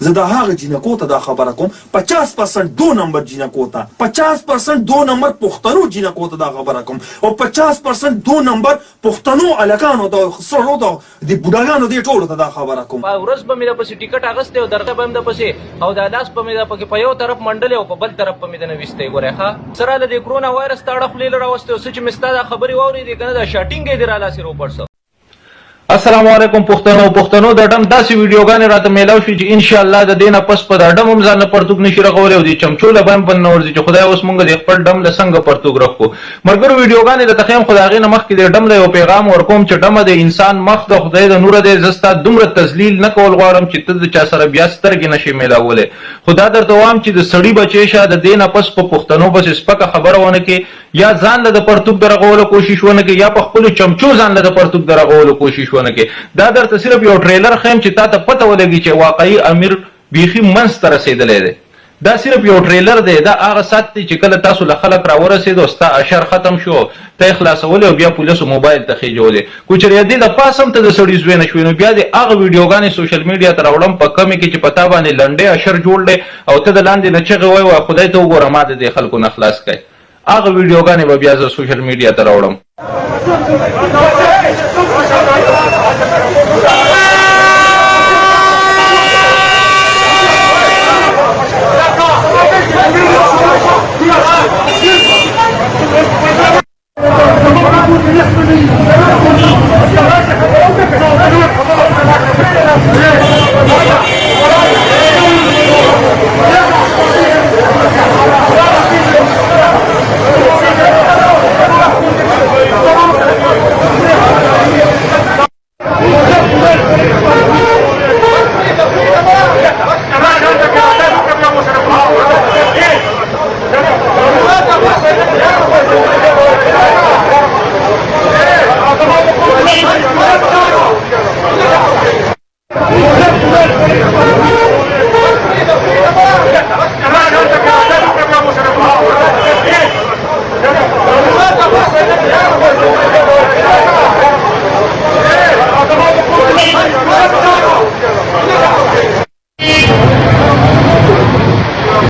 زه د هغه جنکو ته دا خبره کوم 50% 2 نمبر جنکو ته 50% 2 نمبر پښتنو جنکو ته دا خبره کوم او 50% 2 نمبر پښتنو الکانو ته سړو ته د بوډاګانو دې ټولو ته دا خبره کوم. ورځ به مې د پسې ټیکټ اغستې او درته به مې د پسې او د لاس په مې د پکې په یو طرف منډلې او په بل طرف په مې د نه ویستې ګورې ښه سره د دې کرونا وایرس ته اړه خولې له راوستې او څه چې مې ستا دا خبرې واورېدې که نه دا شاټینګ یې دې رالاسې روپړ څه. السلام علیکم پښتنو د ډم داسې ویډیوګانې راته میلاو شي چې ان شاء الله د دینه پس په د ډم هم ځان نه پرتوګ نشي رغولی او د چمچو له بم بند نه ورځي چې خدای اوس مونږ د خپل ډم له څنګه پرتوګ رغو. ملګرو ویډیوګانې درته ښیم خو د هغې نه مخکې د ډم له یو پیغام ورکوم چې ډمه د انسان مخ د خدای د نوره دی. زه ستا دومره تذلیل نه کول غواړم چې ته د چا سره بیا سترګې نشي میلاولی، خو دا درته وایم چې د سړي بچی شه د دې نه پس په پښتنو پسې سپکه خبره ونه کړې یا ځان له د پرتوګ د رغولو کوشش ونه کړې یا په خپلو چمچو ځان له د پرتوګ د رغولو کوشش ونه کړې. دا درته صرف یو ټریلر ښیم چې تا ته پته ولګي چې واقعي امیر بیخي منځ ته رسېدلی دی. دا صرف یو ټریلر دی، دا هغه ساعت دی چې کله تاسو له خلک راورسېد او ستا اشر ختم شو ته یې خلاصولی او بیا پولیسو موبایل ته خېجولی. که چېرې دې د پاس هم ته د سړي زوی نه شوې نو بیا دې هغه ویډیوګانې سوشل میډیا ته راوړم په کمې کې چې په تا باندې لنډی اشر جوړ دی او ته د لاندې نه چغې وایې وایه خدای ته وګوره ما د دې خلکو نه خلاص کړی. هغه ویډیوګانې به بیا زه سوشل میډیا ته راوړم.